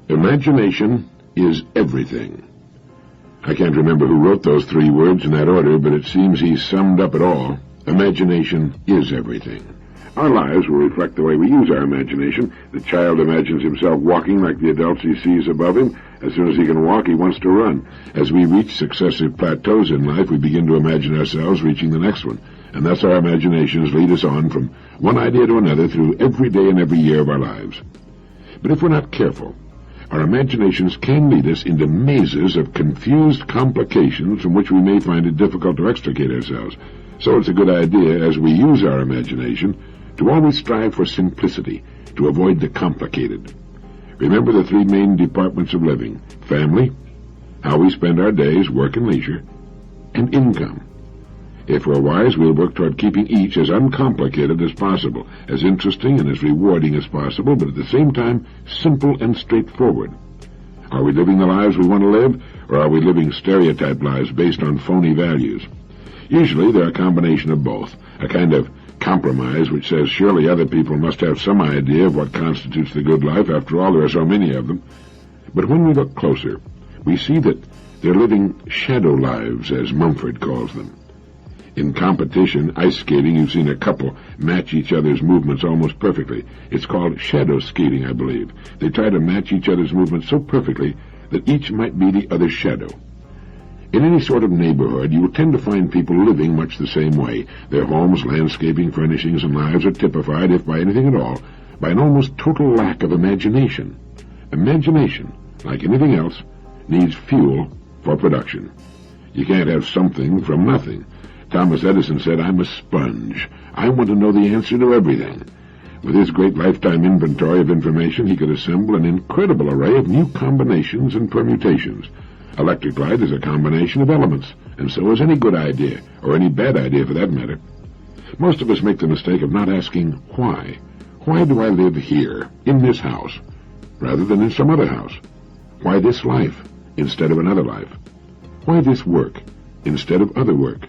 Imagination is everything. I can't remember who wrote those 3 words in that order, but it seems he summed up it all. Imagination is everything. Our lives will reflect the way we use our imagination. The child imagines himself walking like the adults he sees above him. As soon as he can walk, he wants to run. As we reach successive plateaus in life, we begin to imagine ourselves reaching the next one. And thus our imaginations lead us on from one idea to another through every day and every year of our lives. But if we're not careful, our imaginations can lead us into mazes of confused complications from which we may find it difficult to extricate ourselves. So it's a good idea, as we use our imagination, to always strive for simplicity, to avoid the complicated. Remember the 3 main departments of living: family, how we spend our days, work and leisure, and income. If we're wise, we'll work toward keeping each as uncomplicated as possible, as interesting and as rewarding as possible, but at the same time simple and straightforward. Are we living the lives we want to live, or are we living stereotyped lives based on phony values? Usually they're a combination of both, a kind of compromise which says surely other people must have some idea of what constitutes the good life. After all, there are so many of them. But when we look closer, we see that they're living shadow lives, as Mumford calls them. In competition, ice skating, you've seen a couple match each other's movements almost perfectly. It's called shadow skating, I believe. They try to match each other's movements so perfectly that each might be the other's shadow. In any sort of neighborhood, you will tend to find people living much the same way. Their homes, landscaping, furnishings, and lives are typified, if by anything at all, by an almost total lack of imagination. Imagination, like anything else, needs fuel for production. You can't have something from nothing. Thomas Edison said, "I'm a sponge. I want to know the answer to everything." With his great lifetime inventory of information, he could assemble an incredible array of new combinations and permutations. Electric light is a combination of elements, and so is any good idea, or any bad idea for that matter. Most of us make the mistake of not asking why. Why do I live here, in this house, rather than in some other house? Why this life instead of another life? Why this work instead of other work?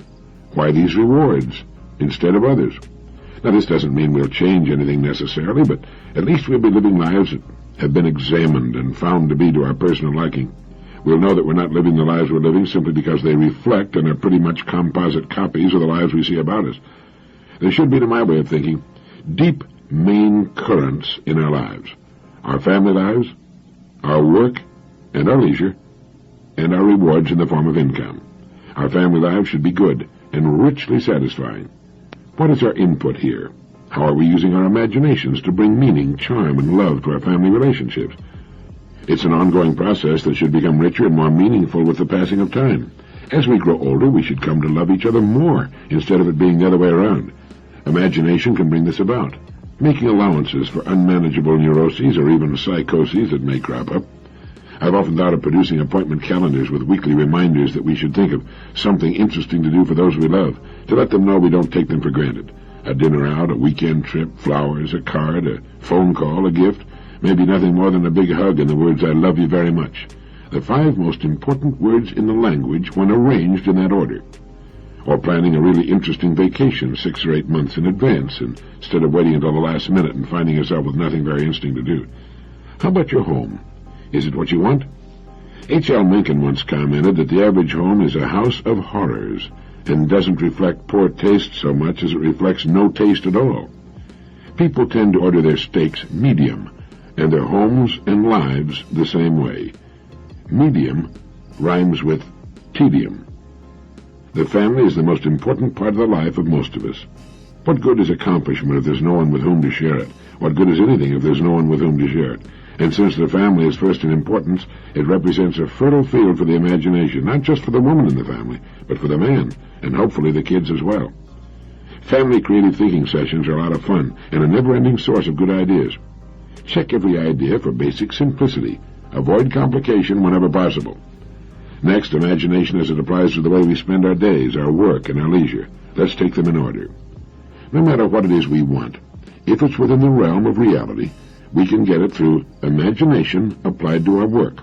Why these rewards instead of others? Now, this doesn't mean we'll change anything necessarily, but at least we'll be living lives that have been examined and found to be to our personal liking. We'll know that we're not living the lives we're living simply because they reflect and are pretty much composite copies of the lives we see about us. There should be, to my way of thinking, deep main currents in our lives. Our family lives, our work and our leisure, and our rewards in the form of income. Our family lives should be good and richly satisfying. What is our input here? How are we using our imaginations to bring meaning, charm, and love to our family relationships? It's an ongoing process that should become richer and more meaningful with the passing of time. As we grow older, we should come to love each other more, instead of it being the other way around. Imagination can bring this about, making allowances for unmanageable neuroses or even psychoses that may crop up. I've often thought of producing appointment calendars with weekly reminders that we should think of something interesting to do for those we love, to let them know we don't take them for granted. A dinner out, a weekend trip, flowers, a card, a phone call, a gift, maybe nothing more than a big hug and the words, "I love you very much." The 5 most important words in the language when arranged in that order. Or planning a really interesting vacation 6 or 8 months in advance, instead of waiting until the last minute and finding yourself with nothing very interesting to do. How about your home? Is it what you want? H.L. Mencken once commented that the average home is a house of horrors and doesn't reflect poor taste so much as it reflects no taste at all. People tend to order their steaks medium, and their homes and lives the same way. Medium rhymes with tedium. The family is the most important part of the life of most of us. What good is accomplishment if there's no one with whom to share it? What good is anything if there's no one with whom to share it? And since the family is first in importance, it represents a fertile field for the imagination, not just for the woman in the family, but for the man, and hopefully the kids as well. Family creative thinking sessions are a lot of fun, and a never-ending source of good ideas. Check every idea for basic simplicity. Avoid complication whenever possible. Next, imagination as it applies to the way we spend our days, our work, and our leisure. Let's take them in order. No matter what it is we want, if it's within the realm of reality, we can get it through imagination applied to our work.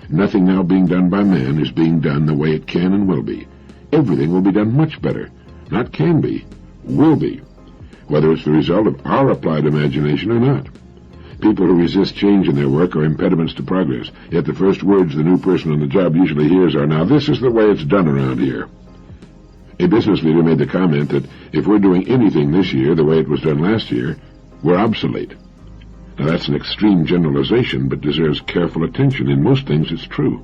Nothing now being done by man is being done the way it can and will be. Everything will be done much better. Not can be, will be, whether it's the result of our applied imagination or not. People who resist change in their work are impediments to progress, yet the first words the new person on the job usually hears are, "Now this is the way it's done around here." A business leader made the comment that if we're doing anything this year the way it was done last year, we're obsolete. Now that's an extreme generalization, but deserves careful attention. In most things it's true.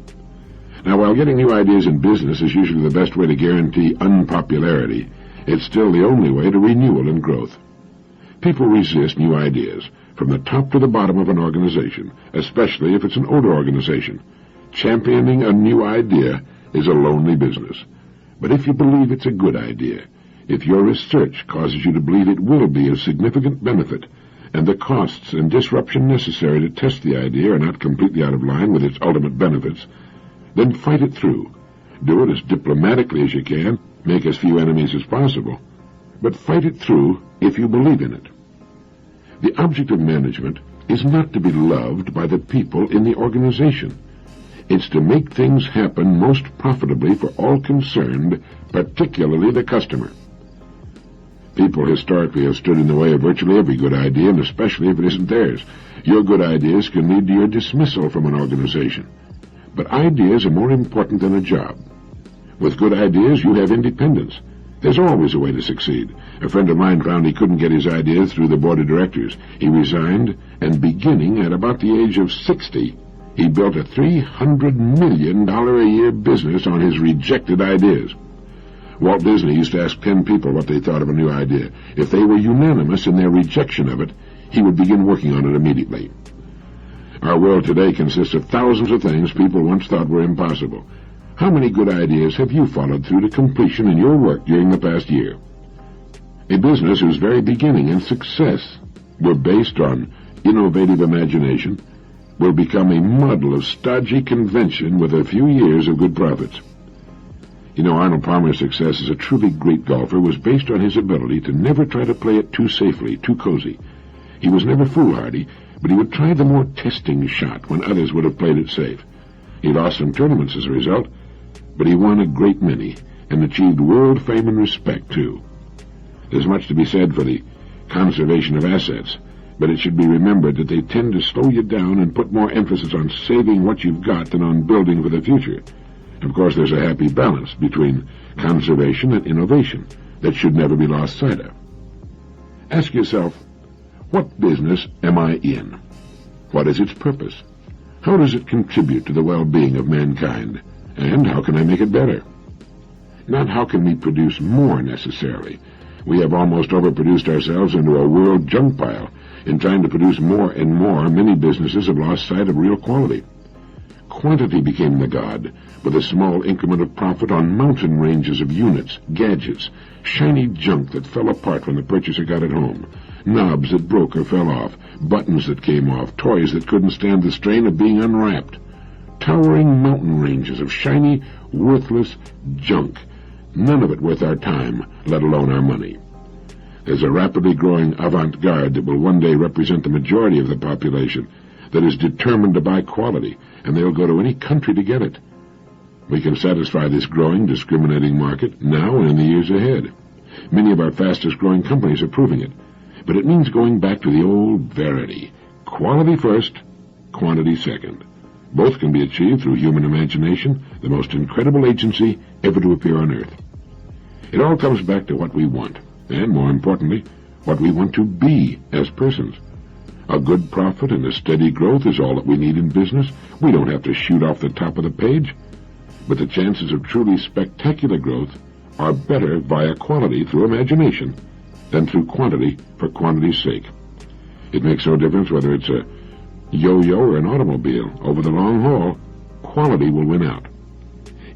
Now, while getting new ideas in business is usually the best way to guarantee unpopularity, it's still the only way to renewal and growth. People resist new ideas from the top to the bottom of an organization, especially if it's an older organization. Championing a new idea is a lonely business. But if you believe it's a good idea, if your research causes you to believe it will be of significant benefit, and the costs and disruption necessary to test the idea are not completely out of line with its ultimate benefits, then fight it through. Do it as diplomatically as you can, make as few enemies as possible, but fight it through if you believe in it. The object of management is not to be loved by the people in the organization. It's to make things happen most profitably for all concerned, particularly the customer. People historically have stood in the way of virtually every good idea, and especially if it isn't theirs. Your good ideas can lead to your dismissal from an organization. But ideas are more important than a job. With good ideas, you have independence. There's always a way to succeed. A friend of mine found he couldn't get his ideas through the board of directors. He resigned, and beginning at about the age of 60, he built a $300 million a year business on his rejected ideas. Walt Disney used to ask 10 people what they thought of a new idea. If they were unanimous in their rejection of it, he would begin working on it immediately. Our world today consists of thousands of things people once thought were impossible. How many good ideas have you followed through to completion in your work during the past year? A business whose very beginning and success were based on innovative imagination will become a muddle of stodgy convention with a few years of good profits. You know, Arnold Palmer's success as a truly great golfer was based on his ability to never try to play it too safely, too cozy. He was never foolhardy, but he would try the more testing shot when others would have played it safe. He lost some tournaments as a result, but he won a great many and achieved world fame and respect, too. There's much to be said for the conservation of assets, but it should be remembered that they tend to slow you down and put more emphasis on saving what you've got than on building for the future. Of course, there's a happy balance between conservation and innovation that should never be lost sight of. Ask yourself, what business am I in? What is its purpose? How does it contribute to the well-being of mankind? And how can I make it better? Not how can we produce more necessarily. We have almost overproduced ourselves into a world junk pile. In trying to produce more and more, many businesses have lost sight of real quality. Quantity became the god, with a small increment of profit on mountain ranges of units, gadgets, shiny junk that fell apart when the purchaser got it home, knobs that broke or fell off, buttons that came off, toys that couldn't stand the strain of being unwrapped. Towering mountain ranges of shiny, worthless junk, none of it worth our time, let alone our money. There's a rapidly growing avant-garde that will one day represent the majority of the population that is determined to buy quality, and they'll go to any country to get it. We can satisfy this growing, discriminating market now and in the years ahead. Many of our fastest-growing companies are proving it, but it means going back to the old verity. Quality first, quantity second. Both can be achieved through human imagination, the most incredible agency ever to appear on Earth. It all comes back to what we want, and more importantly, what we want to be as persons. A good profit and a steady growth is all that we need in business. We don't have to shoot off the top of the page, but the chances of truly spectacular growth are better via quality through imagination than through quantity for quantity's sake. It makes no difference whether it's a yo-yo or an automobile. Over the long haul, quality will win out.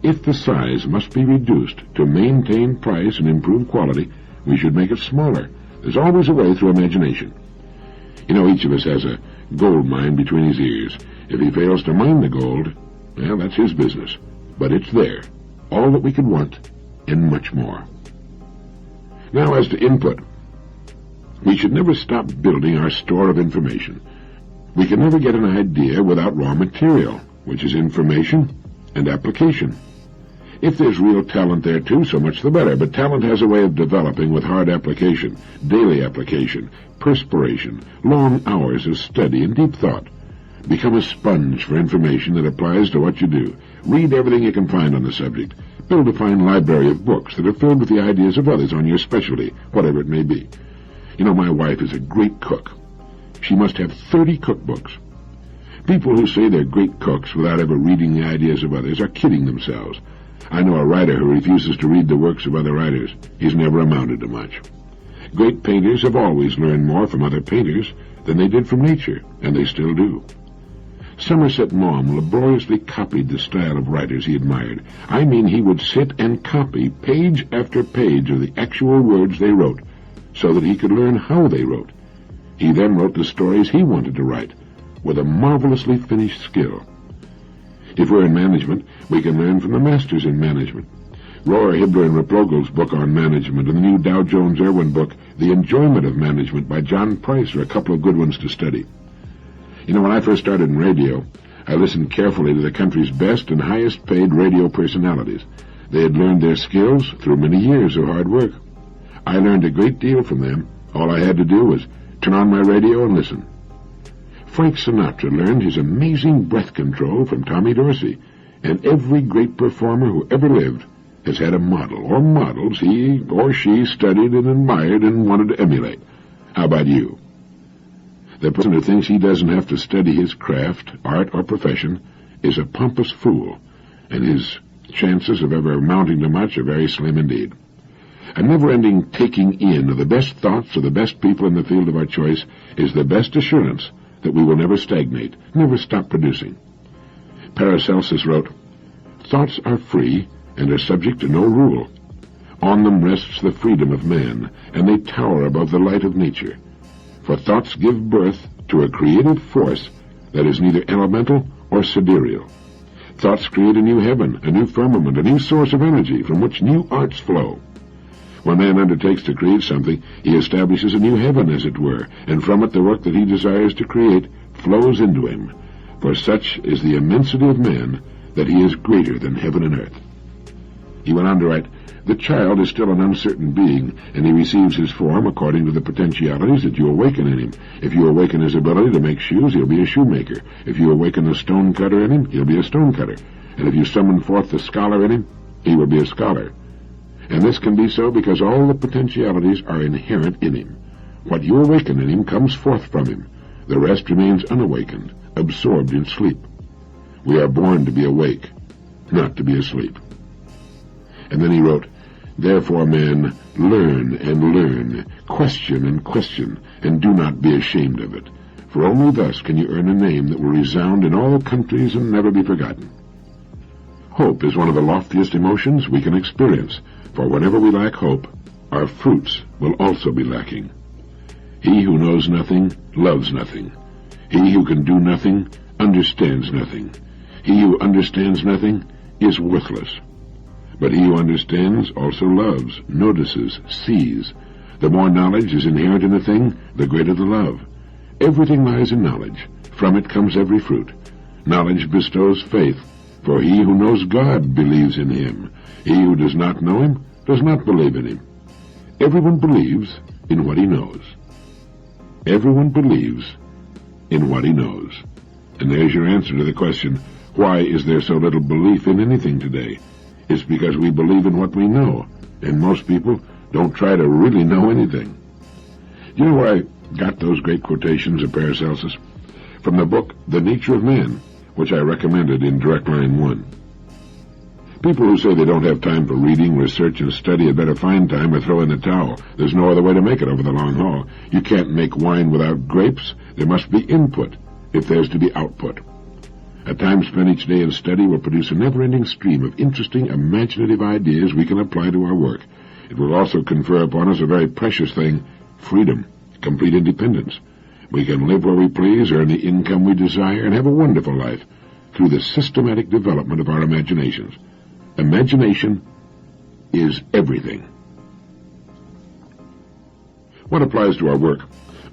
If the size must be reduced to maintain price and improve quality, we should make it smaller. There's always a way through imagination. You know, each of us has a gold mine between his ears. If he fails to mine the gold, well, that's his business. But it's there, all that we could want, and much more. Now, as to input, we should never stop building our store of information. We can never get an idea without raw material, which is information and application. If there's real talent there too, so much the better, but talent has a way of developing with hard application, daily application, perspiration, long hours of study and deep thought. Become a sponge for information that applies to what you do. Read everything you can find on the subject. Build a fine library of books that are filled with the ideas of others on your specialty, whatever it may be. You know, my wife is a great cook. She must have 30 cookbooks. People who say they're great cooks without ever reading the ideas of others are kidding themselves. I know a writer who refuses to read the works of other writers. He's never amounted to much. Great painters have always learned more from other painters than they did from nature, and they still do. Somerset Maugham laboriously copied the style of writers he admired. I mean, he would sit and copy page after page of the actual words they wrote, so that he could learn how they wrote. He then wrote the stories he wanted to write, with a marvelously finished skill. If we're in management, we can learn from the masters in management. Rohr, Hibbler, and Replogel's book on management, and the new Dow Jones-Irwin book, The Enjoyment of Management by John Price, are a couple of good ones to study. You know, when I first started in radio, I listened carefully to the country's best and highest-paid radio personalities. They had learned their skills through many years of hard work. I learned a great deal from them. All I had to do was turn on my radio and listen. Frank Sinatra learned his amazing breath control from Tommy Dorsey, and every great performer who ever lived has had a model or models he or she studied and admired and wanted to emulate. How about you? The person who thinks he doesn't have to study his craft, art, or profession is a pompous fool, and his chances of ever amounting to much are very slim indeed. A never-ending taking in of the best thoughts of the best people in the field of our choice is the best assurance that we will never stagnate, never stop producing. Paracelsus wrote, "Thoughts are free and are subject to no rule. On them rests the freedom of man, and they tower above the light of nature. For thoughts give birth to a creative force that is neither elemental or sidereal. Thoughts create a new heaven, a new firmament, a new source of energy from which new arts flow. When man undertakes to create something, he establishes a new heaven, as it were, and from it the work that he desires to create flows into him. For such is the immensity of man that he is greater than heaven and earth." He went on to write, "The child is still an uncertain being, and he receives his form according to the potentialities that you awaken in him. If you awaken his ability to make shoes, he'll be a shoemaker. If you awaken the stone cutter in him, he'll be a stone cutter. And if you summon forth the scholar in him, he will be a scholar. And this can be so because all the potentialities are inherent in him. What you awaken in him comes forth from him. The rest remains unawakened, absorbed in sleep. We are born to be awake, not to be asleep." And then he wrote, "Therefore, man, learn and learn, question and question, and do not be ashamed of it. For only thus can you earn a name that will resound in all countries and never be forgotten." Hope is one of the loftiest emotions we can experience, for whenever we lack hope, our fruits will also be lacking. He who knows nothing loves nothing. He who can do nothing understands nothing. He who understands nothing is worthless. But he who understands also loves, notices, sees. The more knowledge is inherent in a thing, the greater the love. Everything lies in knowledge. From it comes every fruit. Knowledge bestows faith, for he who knows God believes in him. He who does not know him does not believe in him. Everyone believes in what he knows. Everyone believes in what he knows. And there's your answer to the question, why is there so little belief in anything today? It's because we believe in what we know, and most people don't try to really know anything. Do you know where I got those great quotations of Paracelsus? From the book The Nature of Man, which I recommended in Direct Line 1. People who say they don't have time for reading, research, and study had better find time or throw in the towel. There's no other way to make it over the long haul. You can't make wine without grapes. There must be input if there's to be output. A time spent each day in study will produce a never-ending stream of interesting, imaginative ideas we can apply to our work. It will also confer upon us a very precious thing, freedom, complete independence. We can live where we please, earn the income we desire, and have a wonderful life through the systematic development of our imaginations. Imagination is everything. What applies to our work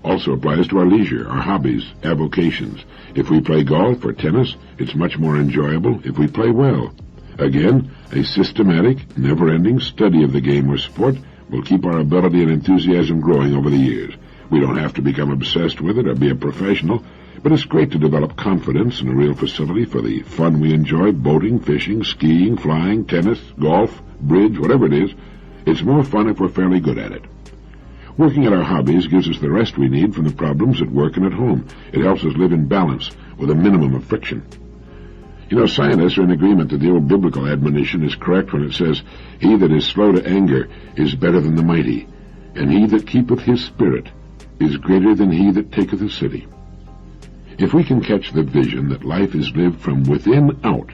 also applies to our leisure, our hobbies, avocations. If we play golf or tennis, it's much more enjoyable if we play well. Again, a systematic, never-ending study of the game or sport will keep our ability and enthusiasm growing over the years. We don't have to become obsessed with it or be a professional, but it's great to develop confidence in a real facility for the fun we enjoy: boating, fishing, skiing, flying, tennis, golf, bridge, whatever it is. It's more fun if we're fairly good at it. Working at our hobbies gives us the rest we need from the problems at work and at home. It helps us live in balance with a minimum of friction. You know, scientists are in agreement that the old biblical admonition is correct when it says, "He that is slow to anger is better than the mighty, and he that keepeth his spirit is greater than he that taketh a city." If we can catch the vision that life is lived from within out,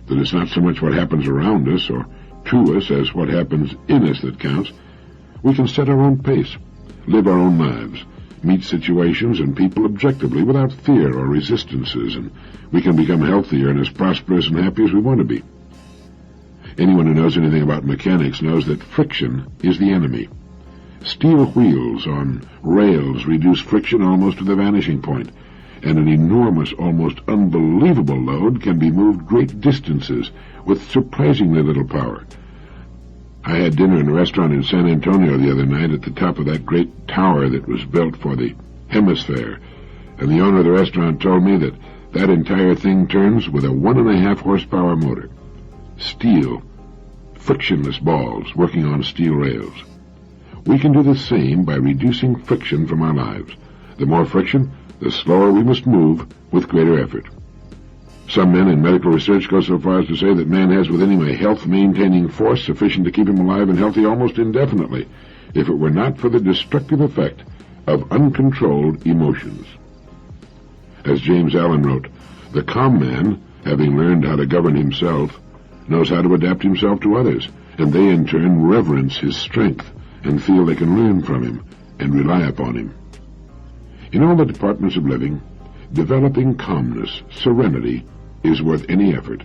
that it's not so much what happens around us or to us as what happens in us that counts, we can set our own pace, live our own lives, meet situations and people objectively without fear or resistances, and we can become healthier and as prosperous and happy as we want to be. Anyone who knows anything about mechanics knows that friction is the enemy. Steel wheels on rails reduce friction almost to the vanishing point, and an enormous, almost unbelievable load can be moved great distances with surprisingly little power. I had dinner in a restaurant in San Antonio the other night at the top of that great tower that was built for the Hemisphere, and the owner of the restaurant told me that that entire thing turns with a 1.5 horsepower motor. Steel, frictionless balls working on steel rails. We can do the same by reducing friction from our lives. The more friction, the slower we must move with greater effort. Some men in medical research go so far as to say that man has within him a health-maintaining force sufficient to keep him alive and healthy almost indefinitely, if it were not for the destructive effect of uncontrolled emotions. As James Allen wrote, "The calm man, having learned how to govern himself, knows how to adapt himself to others, and they in turn reverence his strength and feel they can learn from him and rely upon him." In all the departments of living, developing calmness, serenity, is worth any effort.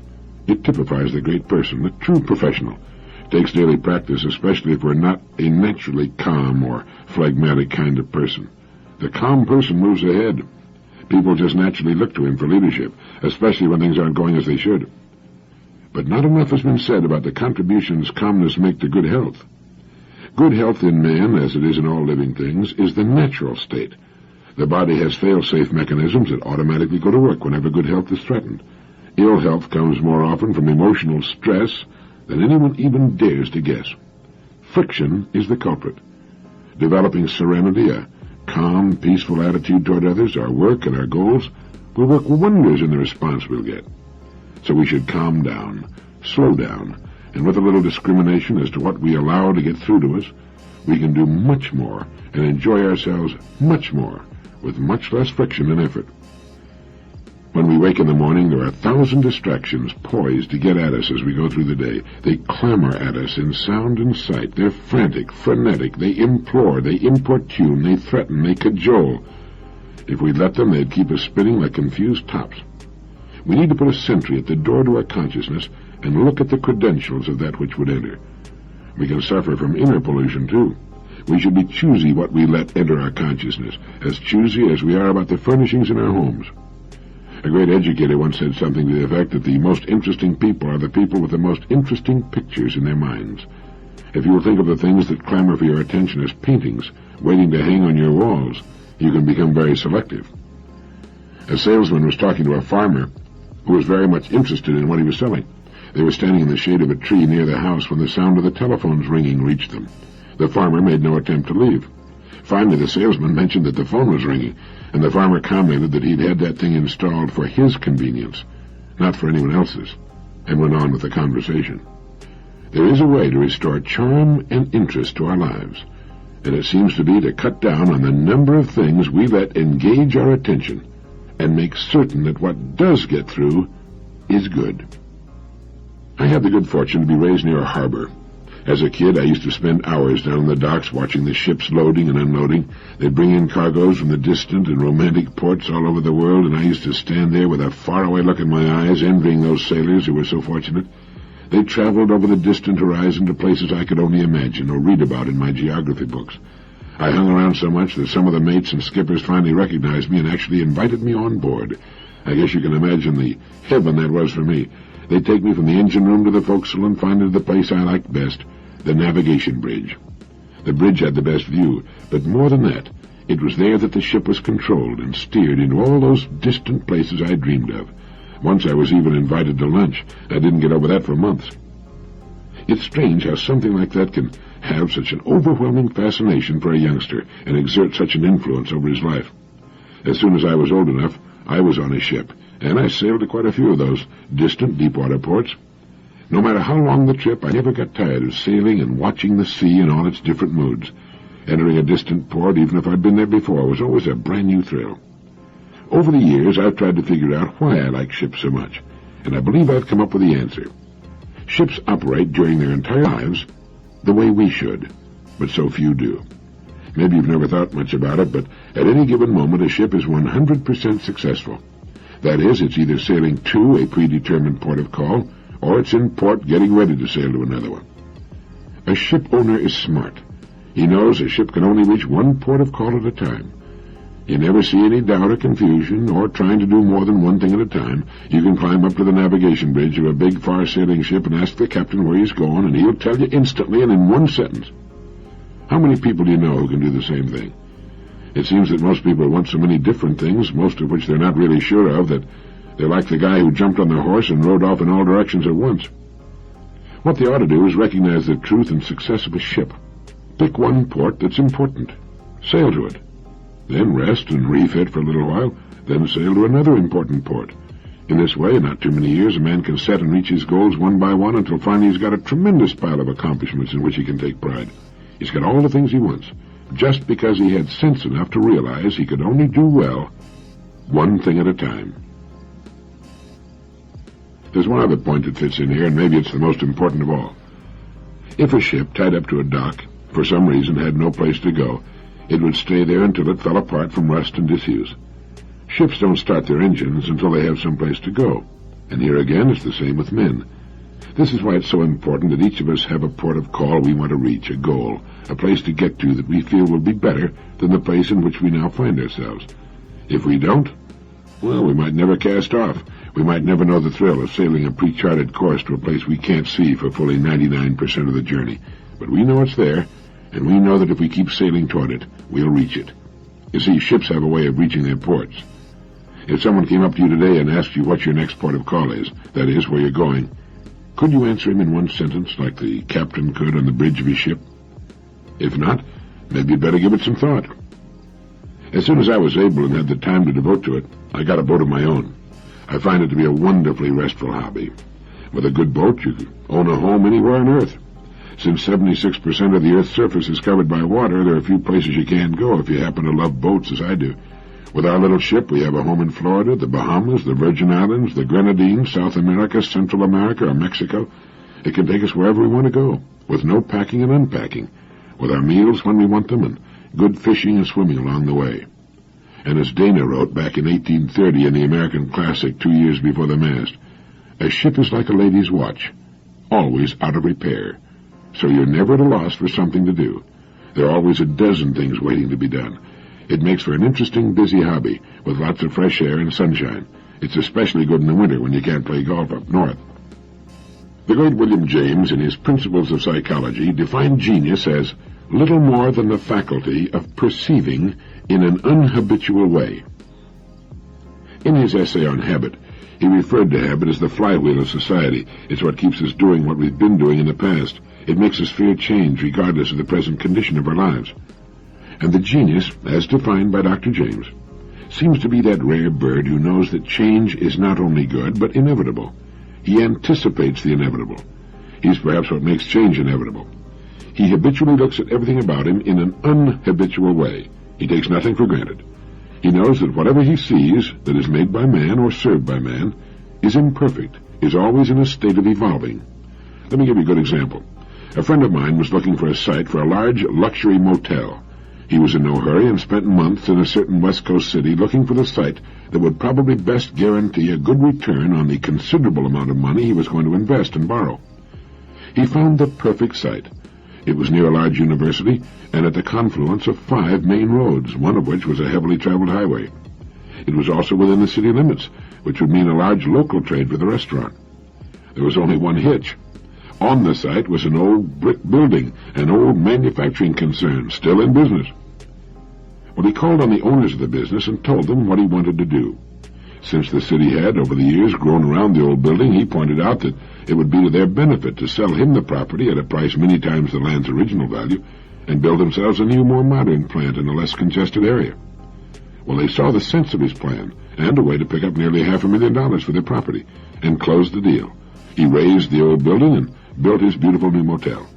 It typifies the great person, the true professional. It takes daily practice, especially if we're not a naturally calm or phlegmatic kind of person. The calm person moves ahead. People just naturally look to him for leadership, especially when things aren't going as they should. But not enough has been said about the contributions calmness makes to good health. Good health in man, as it is in all living things, is the natural state. The body has fail-safe mechanisms that automatically go to work whenever good health is threatened. Ill health comes more often from emotional stress than anyone even dares to guess. Friction is the culprit. Developing serenity, a calm, peaceful attitude toward others, our work, and our goals will work wonders in the response we'll get. So we should calm down, slow down, and with a little discrimination as to what we allow to get through to us, we can do much more and enjoy ourselves much more with much less friction and effort. When we wake in the morning, there are 1,000 distractions poised to get at us as we go through the day. They clamor at us in sound and sight. They're frantic, frenetic. They implore, they importune, they threaten, they cajole. If we let them, they'd keep us spinning like confused tops. We need to put a sentry at the door to our consciousness and look at the credentials of that which would enter. We can suffer from inner pollution, too. We should be choosy what we let enter our consciousness, as choosy as we are about the furnishings in our homes. A great educator once said something to the effect that the most interesting people are the people with the most interesting pictures in their minds. If you will think of the things that clamor for your attention as paintings waiting to hang on your walls, you can become very selective. A salesman was talking to a farmer who was very much interested in what he was selling. They were standing in the shade of a tree near the house when the sound of the telephone's ringing reached them. The farmer made no attempt to leave. Finally, the salesman mentioned that the phone was ringing, and the farmer commented that he'd had that thing installed for his convenience, not for anyone else's, and went on with the conversation. There is a way to restore charm and interest to our lives, and it seems to be to cut down on the number of things we let engage our attention and make certain that what does get through is good. I had the good fortune to be raised near a harbor. As a kid, I used to spend hours down on the docks watching the ships loading and unloading. They'd bring in cargoes from the distant and romantic ports all over the world, and I used to stand there with a faraway look in my eyes, envying those sailors who were so fortunate. They traveled over the distant horizon to places I could only imagine or read about in my geography books. I hung around so much that some of the mates and skippers finally recognized me and actually invited me on board. I guess you can imagine the heaven that was for me. They'd take me from the engine room to the forecastle and find the place I liked best, the navigation bridge. The bridge had the best view, but more than that, it was there that the ship was controlled and steered into all those distant places I dreamed of. Once I was even invited to lunch. I didn't get over that for months. It's strange how something like that can have such an overwhelming fascination for a youngster and exert such an influence over his life. As soon as I was old enough, I was on a ship, and I sailed to quite a few of those distant deep-water ports. No matter how long the trip, I never got tired of sailing and watching the sea in all its different moods. Entering a distant port, even if I'd been there before, was always a brand-new thrill. Over the years, I've tried to figure out why I like ships so much, and I believe I've come up with the answer. Ships operate during their entire lives the way we should, but so few do. Maybe you've never thought much about it, but at any given moment, a ship is 100% successful. That is, it's either sailing to a predetermined port of call, or it's in port getting ready to sail to another one. A ship owner is smart. He knows a ship can only reach one port of call at a time. You never see any doubt or confusion, or trying to do more than one thing at a time. You can climb up to the navigation bridge of a big, far-sailing ship and ask the captain where he's going, and he'll tell you instantly and in one sentence. How many people do you know who can do the same thing? It seems that most people want so many different things, most of which they're not really sure of, that they're like the guy who jumped on their horse and rode off in all directions at once. What they ought to do is recognize the truth and success of a ship. Pick one port that's important. Sail to it. Then rest and refit for a little while, then sail to another important port. In this way, in not too many years, a man can set and reach his goals one by one until finally he's got a tremendous pile of accomplishments in which he can take pride. He's got all the things he wants, just because he had sense enough to realize he could only do well one thing at a time. There's one other point that fits in here, and maybe it's the most important of all. If a ship tied up to a dock, for some reason had no place to go, it would stay there until it fell apart from rust and disuse. Ships don't start their engines until they have some place to go, and here again it's the same with men. This is why it's so important that each of us have a port of call we want to reach, a goal, a place to get to that we feel will be better than the place in which we now find ourselves. If we don't, well, we might never cast off. We might never know the thrill of sailing a pre-charted course to a place we can't see for fully 99% of the journey. But we know it's there, and we know that if we keep sailing toward it, we'll reach it. You see, ships have a way of reaching their ports. If someone came up to you today and asked you what your next port of call is, that is, where you're going, could you answer him in one sentence like the captain could on the bridge of his ship? If not, maybe you'd better give it some thought. As soon as I was able and had the time to devote to it, I got a boat of my own. I find it to be a wonderfully restful hobby. With a good boat, you can own a home anywhere on Earth. Since 76% of the Earth's surface is covered by water, there are few places you can't go if you happen to love boats as I do. With our little ship, we have a home in Florida, the Bahamas, the Virgin Islands, the Grenadines, South America, Central America, or Mexico. It can take us wherever we want to go, with no packing and unpacking, with our meals when we want them, and good fishing and swimming along the way. And as Dana wrote back in 1830 in the American Classic 2 years before the mast, a ship is like a lady's watch, always out of repair. So you're never at a loss for something to do. There are always a dozen things waiting to be done. It makes for an interesting, busy hobby, with lots of fresh air and sunshine. It's especially good in the winter when you can't play golf up north. The great William James, in his Principles of Psychology, defined genius as little more than the faculty of perceiving in an unhabitual way. In his essay on habit, he referred to habit as the flywheel of society. It's what keeps us doing what we've been doing in the past. It makes us fear change regardless of the present condition of our lives. And the genius, as defined by Dr. James, seems to be that rare bird who knows that change is not only good, but inevitable. He anticipates the inevitable. He's perhaps what makes change inevitable. He habitually looks at everything about him in an unhabitual way. He takes nothing for granted. He knows that whatever he sees that is made by man or served by man is imperfect, is always in a state of evolving. Let me give you a good example. A friend of mine was looking for a site for a large luxury motel. He was in no hurry and spent months in a certain West Coast city looking for the site that would probably best guarantee a good return on the considerable amount of money he was going to invest and borrow. He found the perfect site. It was near a large university and at the confluence of 5 main roads, one of which was a heavily traveled highway. It was also within the city limits, which would mean a large local trade for the restaurant. There was only one hitch. On the site was an old brick building, an old manufacturing concern, still in business. Well, he called on the owners of the business and told them what he wanted to do. Since the city had, over the years, grown around the old building, he pointed out that it would be to their benefit to sell him the property at a price many times the land's original value and build themselves a new, more modern plant in a less congested area. Well, they saw the sense of his plan and a way to pick up nearly $500,000 for their property and closed the deal. He razed the old building and built his beautiful new motel.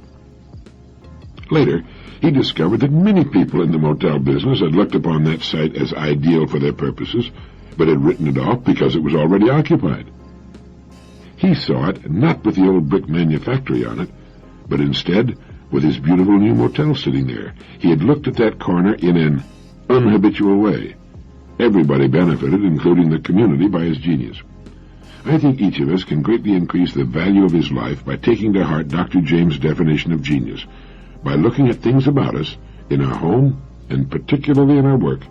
Later, he discovered that many people in the motel business had looked upon that site as ideal for their purposes, but had written it off because it was already occupied. He saw it not with the old brick manufactory on it, but instead with his beautiful new motel sitting there. He had looked at that corner in an unhabitual way. Everybody benefited, including the community, by his genius. I think each of us can greatly increase the value of his life by taking to heart Dr. James' definition of genius, by looking at things about us, in our home, and particularly in our work,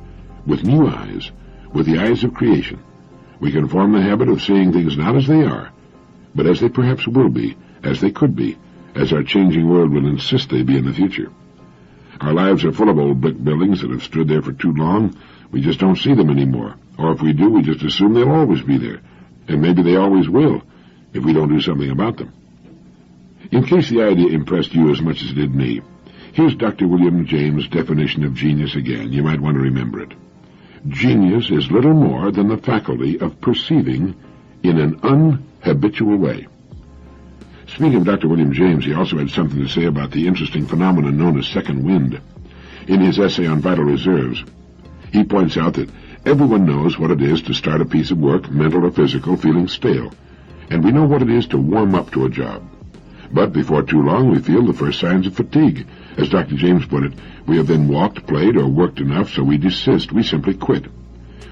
with new eyes, with the eyes of creation. We can form the habit of seeing things not as they are, but as they perhaps will be, as they could be, as our changing world will insist they be in the future. Our lives are full of old brick buildings that have stood there for too long. We just don't see them anymore. Or if we do, we just assume they'll always be there. And maybe they always will, if we don't do something about them. In case the idea impressed you as much as it did me, here's Dr. William James' definition of genius again. You might want to remember it. Genius is little more than the faculty of perceiving in an unhabitual way. Speaking of Dr. William James, he also had something to say about the interesting phenomenon known as second wind. In his essay on vital reserves, he points out that everyone knows what it is to start a piece of work, mental or physical, feeling stale, and we know what it is to warm up to a job. But before too long, we feel the first signs of fatigue. As Dr. James put it, we have then walked, played, or worked enough, so we desist, we simply quit.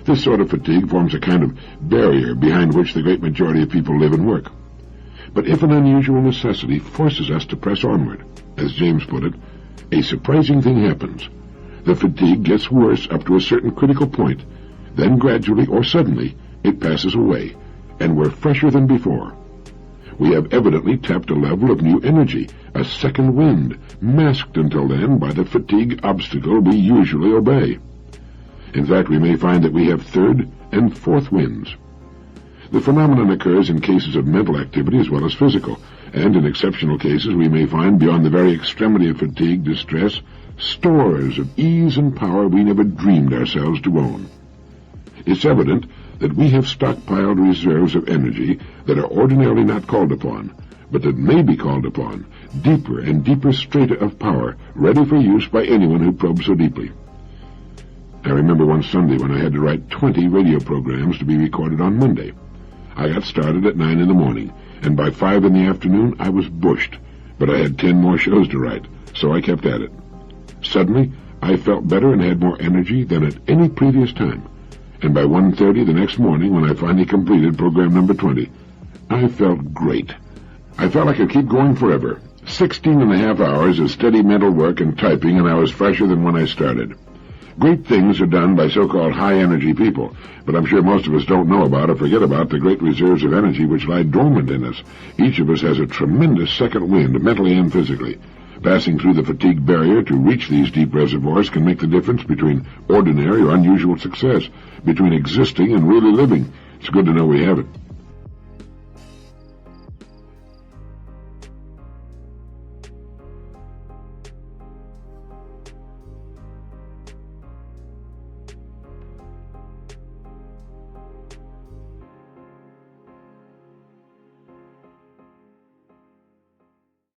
This sort of fatigue forms a kind of barrier behind which the great majority of people live and work. But if an unusual necessity forces us to press onward, as James put it, a surprising thing happens. The fatigue gets worse up to a certain critical point, then gradually or suddenly it passes away, and we're fresher than before. We have evidently tapped a level of new energy, a second wind, masked until then by the fatigue obstacle we usually obey. In fact, we may find that we have third and fourth winds. The phenomenon occurs in cases of mental activity as well as physical, and in exceptional cases we may find, beyond the very extremity of fatigue, distress, stores of ease and power we never dreamed ourselves to own. It's evident that we have stockpiled reserves of energy that are ordinarily not called upon, but that may be called upon, deeper and deeper strata of power, ready for use by anyone who probes so deeply. I remember one Sunday when I had to write 20 radio programs to be recorded on Monday. I got started at 9 in the morning, and by 5 in the afternoon I was bushed, but I had 10 more shows to write, so I kept at it. Suddenly, I felt better and had more energy than at any previous time, and by 1:30 the next morning, when I finally completed program number 20, I felt great. I felt I could keep going forever. 16 and a half hours of steady mental work and typing, and I was fresher than when I started. Great things are done by so-called high-energy people, but I'm sure most of us don't know about or forget about the great reserves of energy which lie dormant in us. Each of us has a tremendous second wind, mentally and physically. Passing through the fatigue barrier to reach these deep reservoirs can make the difference between ordinary or unusual success, between existing and really living. It's good to know we have it.